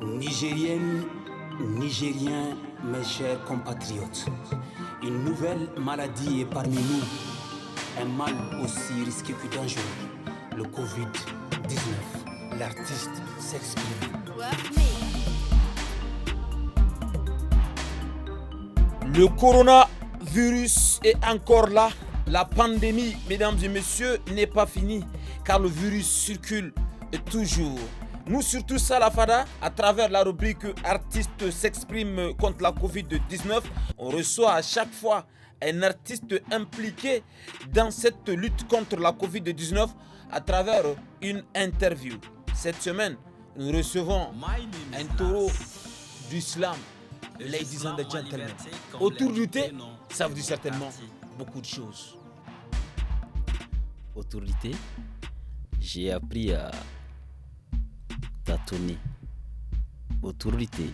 Nigériennes, Nigériens, mes chers compatriotes, une nouvelle maladie est parmi nous, un mal aussi risqué que dangereux, le Covid-19. L'artiste s'exprime. Le coronavirus est encore là. La pandémie, mesdames et messieurs, n'est pas finie car le virus circule toujours. Nous, surtout Salafada, à travers la rubrique Artistes s'expriment contre la Covid-19, on reçoit à chaque fois un artiste impliqué dans cette lutte contre la Covid-19 à travers une interview. Cette semaine, nous recevons un taureau du slam, ladies and gentlemen. Autour du thé, ça vous dit certainement beaucoup de choses. Autour du thé, j'ai appris à tâtonner. Autour du thé,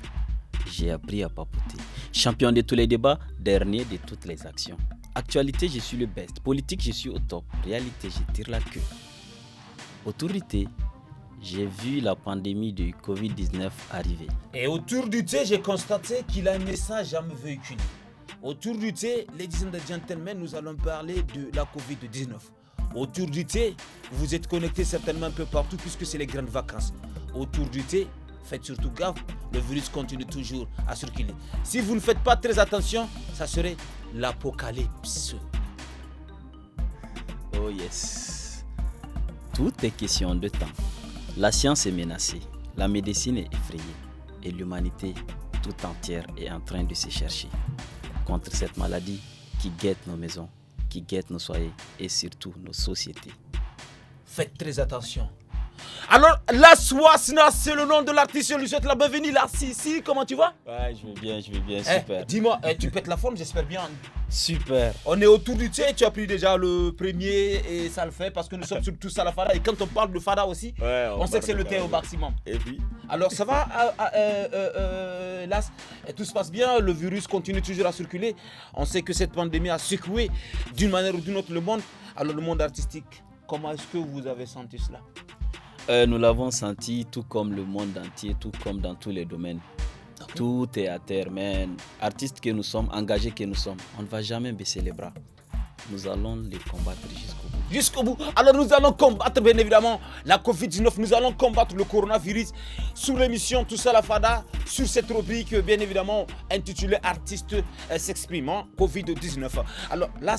j'ai appris à papoter. Champion de tous les débats, dernier de toutes les actions. Actualité, je suis le best. Politique, je suis au top. Réalité, je tire la queue. Autour du thé, j'ai vu la pandémie de Covid-19 arriver. Et autour du thé, j'ai constaté qu'il a un message à me véhiculer. Autour du thé, ladies and gentlemen, nous allons parler de la Covid-19. Autour du thé, vous êtes connectés certainement un peu partout puisque c'est les grandes vacances. Autour du thé, faites surtout gaffe, le virus continue toujours à circuler. Si vous ne faites pas très attention, ça serait l'apocalypse. Oh yes. Tout est question de temps. La science est menacée, la médecine est effrayée et l'humanité tout entière est en train de se chercher contre cette maladie qui guette nos maisons, qui guette nos foyers et surtout nos sociétés. Faites très attention. Alors, Las Wasna, c'est le nom de l'artiste, je lui souhaite la bienvenue. Là, si, comment tu vas? Ouais, je vais bien, super. Dis-moi, tu pètes la forme, j'espère bien. Super. On est autour du thé, tu as pris déjà le premier et ça le fait parce que nous sommes surtout à la Fada. Et quand on parle de Fada aussi, ouais, on sait que c'est le thé au maximum. Et puis alors ça va, Las, tout se passe bien, le virus continue toujours à circuler. On sait que cette pandémie a secoué d'une manière ou d'une autre le monde. Alors le monde artistique, comment est-ce que vous avez senti cela? Nous l'avons senti tout comme le monde entier, tout comme dans tous les domaines. Okay. Tout est à terre, mais artistes que nous sommes, engagés que nous sommes, on ne va jamais baisser les bras. Nous allons les combattre jusqu'au bout. Jusqu'au bout. Alors nous allons combattre bien évidemment la Covid-19, nous allons combattre le coronavirus sous l'émission Tout ça la Fada, sur cette rubrique bien évidemment intitulée Artistes s'expriment Covid-19. Alors là,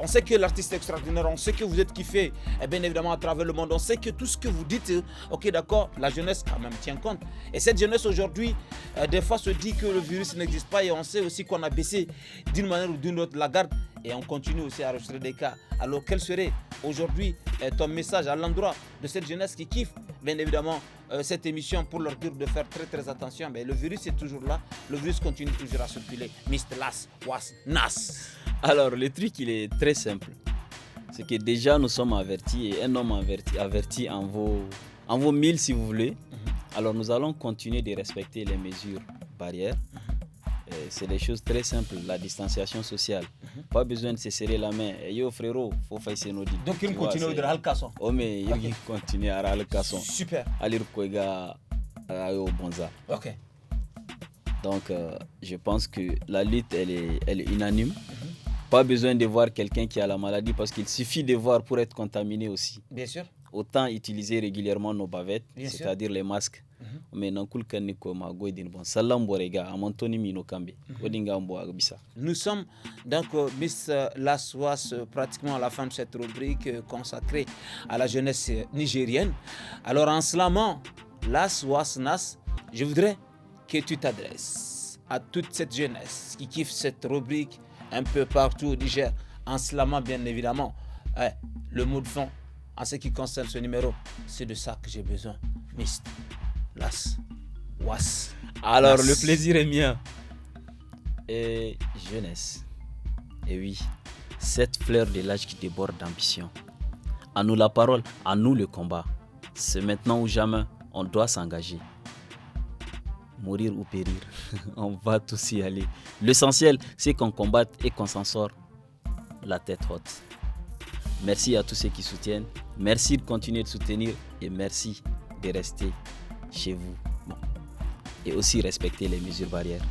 on sait que l'artiste est extraordinaire, on sait que vous êtes kiffé, et bien évidemment à travers le monde, on sait que tout ce que vous dites, ok d'accord, la jeunesse quand même tient compte. Et cette jeunesse aujourd'hui, des fois se dit que le virus n'existe pas et on sait aussi qu'on a baissé d'une manière ou d'une autre la garde et on continue aussi à enregistrer des cas. Alors quel serait aujourd'hui ton message à l'endroit de cette jeunesse qui kiffe bien évidemment cette émission pour leur dire de faire très très attention? Mais le virus est toujours là, le virus continue toujours à circuler. Mr. Las Wasnas. Alors, le truc, il est très simple. C'est que déjà, nous sommes avertis et un homme averti en vaut 1000 si vous voulez. Alors, nous allons continuer de respecter les mesures barrières. C'est des choses très simples, la distanciation sociale. Pas besoin de se serrer la main. Et yo frérot, faut faire ses nodis. Donc, il continue de ralcasson. Oh, mais il continue à ralcasson. Super. Alir koiga au bonza. Ok. Donc, je pense que la lutte, elle est unanime. Pas besoin de voir quelqu'un qui a la maladie parce qu'il suffit de voir pour être contaminé aussi. Bien sûr. Autant utiliser régulièrement nos bavettes, bien c'est-à-dire les masques. Mais nous sommes donc Miss Las Was pratiquement à la fin de cette rubrique consacrée à la jeunesse nigérienne. Alors en slamant Las Wasnas, je voudrais que tu t'adresses à toute cette jeunesse qui kiffe cette rubrique un peu partout au Niger, en slamant bien évidemment le mot de fond en ce qui concerne ce numéro. C'est de ça que j'ai besoin, Miss Las Was. Alors le plaisir est mien. Et jeunesse. Et oui, cette fleur de l'âge qui déborde d'ambition. À nous la parole, à nous le combat. C'est maintenant ou jamais, on doit s'engager. Mourir ou périr, on va tous y aller. L'essentiel, c'est qu'on combatte et qu'on s'en sort la tête haute. Merci à tous ceux qui soutiennent. Merci de continuer de soutenir et merci de rester chez vous. Bon, et aussi respecter les mesures barrières.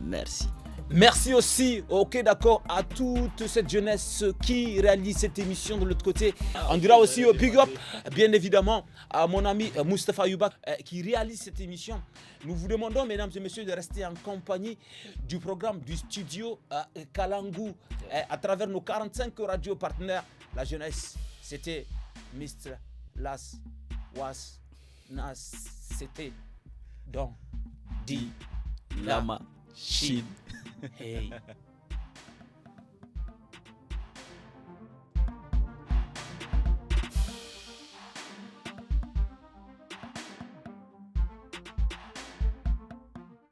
Merci. Merci aussi, ok d'accord, à toute cette jeunesse qui réalise cette émission de l'autre côté. On dira aussi au big up, bien évidemment, à mon ami Mustapha Youbak qui réalise cette émission. Nous vous demandons, mesdames et messieurs, de rester en compagnie du programme du studio Kalangu à travers nos 45 radios partenaires. La jeunesse, c'était Mr. Las Was Nas, c'était Don Di Lama Chine. Hey.